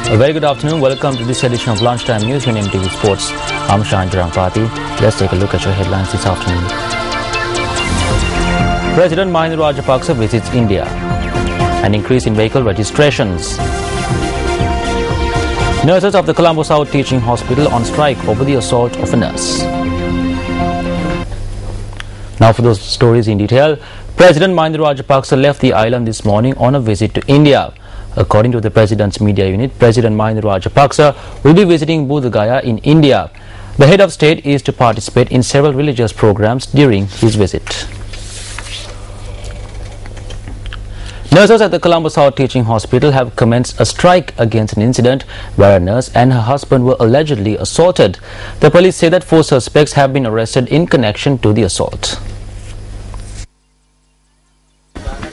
A very good afternoon. Welcome to this edition of Lunchtime News on MTV Sports. I'm Shahan Jarampati. Let's take a look at your headlines this afternoon. President Mahinda Rajapaksa visits India. An increase in vehicle registrations. Nurses of the Colombo South Teaching Hospital on strike over the assault of a nurse. Now for those stories in detail. President Mahinda Rajapaksa left the island this morning on a visit to India. According to the President's media unit, President Mahinda Rajapaksa will be visiting Bodh Gaya in India. The head of state is to participate in several religious programs during his visit. Nurses at the Colombo South Teaching Hospital have commenced a strike against an incident where a nurse and her husband were allegedly assaulted. The police say that 4 suspects have been arrested in connection to the assault.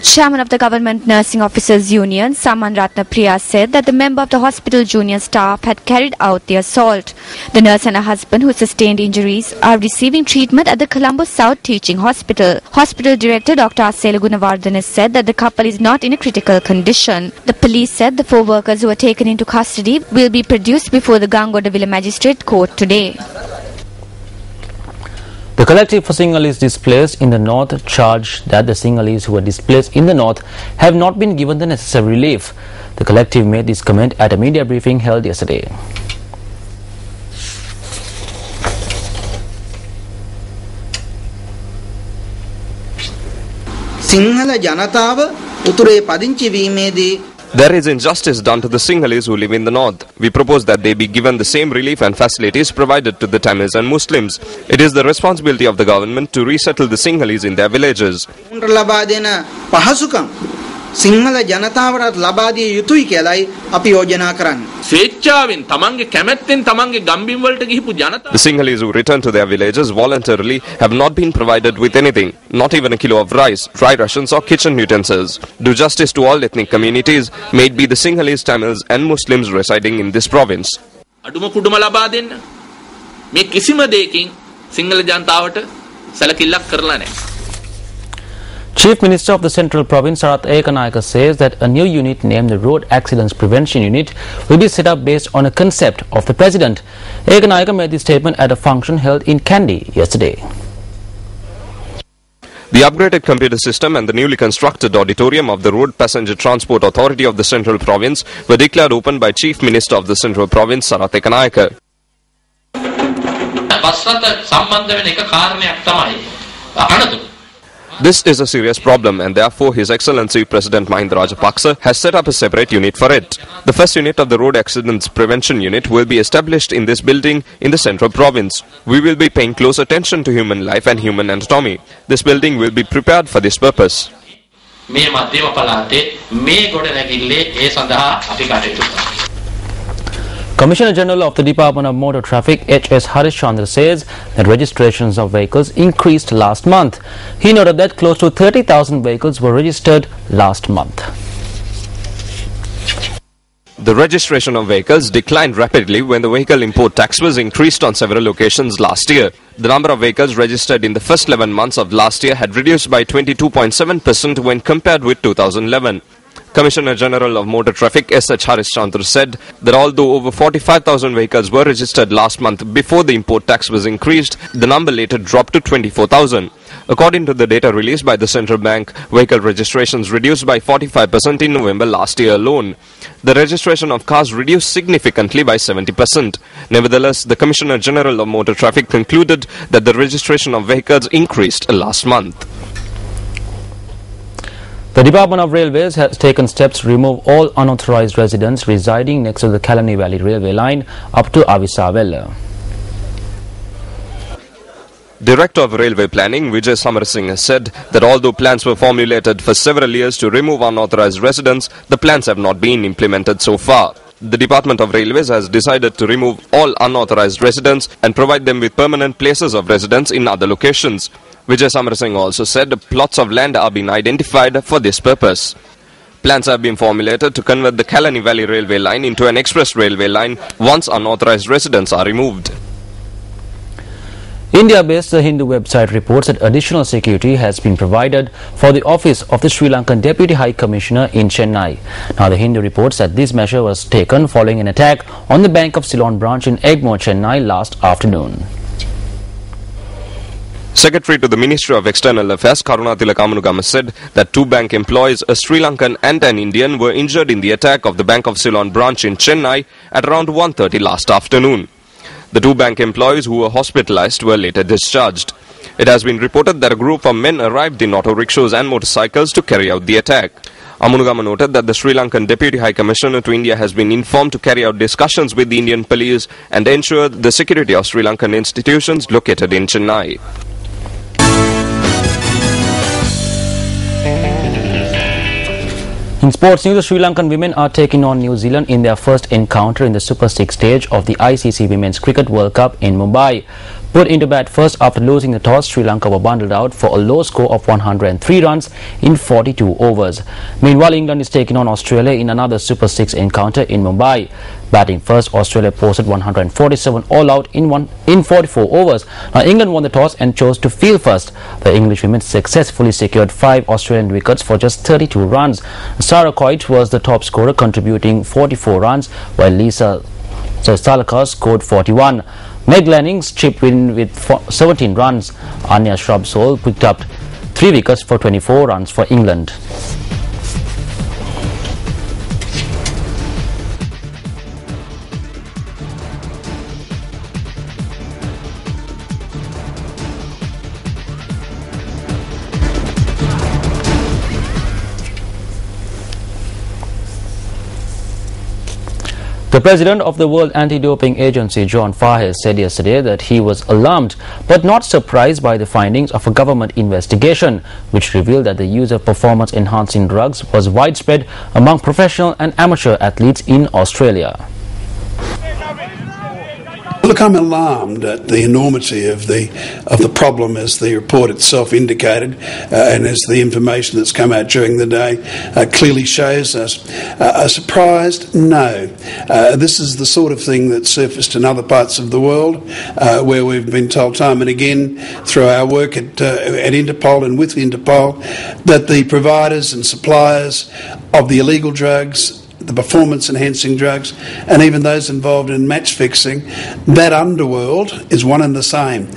Chairman of the Government Nursing Officers Union, Saman Ratnapriya, said that the member of the hospital junior staff had carried out the assault. The nurse and her husband, who sustained injuries, are receiving treatment at the Colombo South Teaching Hospital. Hospital Director Dr. Asela Gunawardana said that the couple is not in a critical condition. The police said the 4 workers who were taken into custody will be produced before the Gangodawila Magistrate Court today. The collective for Sinhalese displaced in the north charged that the Sinhalese who were displaced in the north have not been given the necessary relief. The collective made this comment at a media briefing held yesterday. Sinhala Janatawa උතුරේ පදිංචි වීමේදී There is injustice done to the Sinhalese who live in the north. We propose that they be given the same relief and facilities provided to the Tamils and Muslims. It is the responsibility of the government to resettle the Sinhalese in their villages. ලබා දෙන පහසුකම් සිංහල ජනතාවටත් ලබා දිය යුතුයි කියලායි අපි යෝජනා කරන්නේ. ස්වේච්ඡාවෙන් තමන්ගේ කැමැත්තෙන් තමන්ගේ ගම්බිම් වලට ගිහිපු ජනතාව The Sinhalese who return to their villages voluntarily have not been provided with anything, not even a kilo of rice, dry rations or kitchen utensils. Do justice to all ethnic communities, may it be the Sinhalese, Tamils and Muslims residing in this province. අඩුම කුඩුම ලබා දෙන්න. මේ කිසිම දෙයකින් සිංහල ජනතාවට සැලකිල්ලක් කරලා නැහැ. Chief Minister of the Central Province Sarath Ekanayake says that a new unit named the Road Accidents Prevention Unit will be set up based on a concept of the President. Ekanayake made this statement at a function held in Kandy yesterday. The upgraded computer system and the newly constructed auditorium of the Road Passenger Transport Authority of the Central Province were declared open by Chief Minister of the Central Province Sarath Ekanayake. This is a serious problem and therefore His Excellency President Mahinda Rajapaksa has set up a separate unit for it. The first unit of the Road Accidents Prevention Unit will be established in this building in the Central Province. We will be paying close attention to human life and human anatomy. This building will be prepared for this purpose. Commissioner General of the Department of Motor Traffic H.S. Harish Chandra says that registrations of vehicles increased last month. He noted that close to 30,000 vehicles were registered last month. The registration of vehicles declined rapidly when the vehicle import tax was increased on several occasions last year. The number of vehicles registered in the first 11 months of last year had reduced by 22.7% when compared with 2011. Commissioner General of Motor Traffic S.H. Harish Chandra said that although over 45,000 vehicles were registered last month before the import tax was increased, the number later dropped to 24,000. According to the data released by the Central Bank, vehicle registrations reduced by 45% in November last year alone. The registration of cars reduced significantly by 70%. Nevertheless, the Commissioner General of Motor Traffic concluded that the registration of vehicles increased last month. The Department of Railways has taken steps to remove all unauthorized residents residing next to the Kalani Valley railway line up to Avisavella. Director of Railway Planning Vijay Samarasinghe has said that although plans were formulated for several years to remove unauthorized residents, the plans have not been implemented so far. The Department of Railways has decided to remove all unauthorized residents and provide them with permanent places of residence in other locations. Vijay Samarasinghe also said plots of land are being identified for this purpose. Plans have been formulated to convert the Kalani Valley railway line into an express railway line once unauthorized residents are removed. India-based The Hindu website reports that additional security has been provided for the office of the Sri Lankan Deputy High Commissioner in Chennai. Now, The Hindu reports that this measure was taken following an attack on the Bank of Ceylon branch in Egmore, Chennai last afternoon. Secretary to the Ministry of External Affairs Karuna Tilakamanugama said that 2 bank employees, a Sri Lankan and an Indian, were injured in the attack of the Bank of Ceylon branch in Chennai at around 1:30 last afternoon. The 2 bank employees who were hospitalized were later discharged. It has been reported that a group of men arrived in auto rickshaws and motorcycles to carry out the attack. Amunugama noted that the Sri Lankan Deputy High Commissioner to India has been informed to carry out discussions with the Indian police and ensure the security of Sri Lankan institutions located in Chennai. In sports news, the Sri Lankan women are taking on New Zealand in their first encounter in the Super 6 stage of the ICC Women's Cricket World Cup in Mumbai. Put into bat first after losing the toss, Sri Lanka were bundled out for a low score of 103 runs in 42 overs. Meanwhile, England is taking on Australia in another Super 6 encounter in Mumbai. Batting first, Australia posted 147 all out in 44 overs. Now, England won the toss and chose to field first. The English women successfully secured 5 Australian wickets for just 32 runs. Sarah Coit was the top scorer, contributing 44 runs, while Lisa Salakar scored 41. Meg Lannings chipped in with 17 runs. Anya Shrubsole picked up 3 wickets for 24 runs for England. The president of the World Anti-Doping Agency, John Fahes, said yesterday that he was alarmed but not surprised by the findings of a government investigation, which revealed that the use of performance-enhancing drugs was widespread among professional and amateur athletes in Australia. Look, I'm alarmed at the enormity of the problem, as the report itself indicated, and as the information that's come out during the day clearly shows us. Surprised? No. This is the sort of thing that surfaced in other parts of the world, where we've been told time and again through our work at Interpol and with Interpol that the providers and suppliers of the illegal drugs, the performance-enhancing drugs, and even those involved in match fixing, that underworld is one and the same.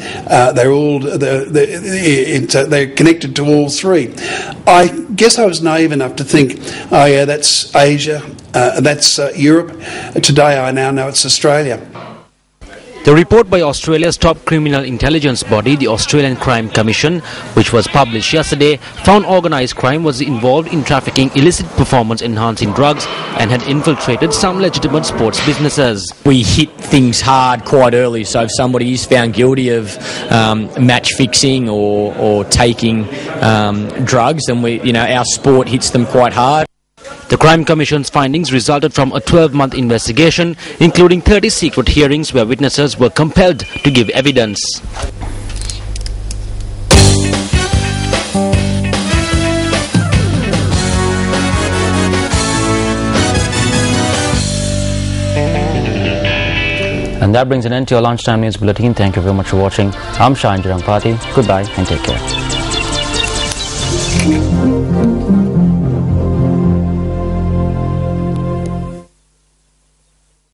They're connected to all 3. I guess I was naive enough to think, oh yeah, that's Asia, that's Europe. Today I now know it's Australia. The report by Australia's top criminal intelligence body, the Australian Crime Commission, which was published yesterday, found organised crime was involved in trafficking illicit performance-enhancing drugs and had infiltrated some legitimate sports businesses. We hit things hard quite early, so if somebody is found guilty of match fixing or taking drugs, then our sport hits them quite hard. The Crime Commission's findings resulted from a 12-month investigation, including 30 secret hearings where witnesses were compelled to give evidence. And that brings an end to your lunchtime news bulletin. Thank you very much for watching. I'm Shahan Jarampati. Goodbye and take care.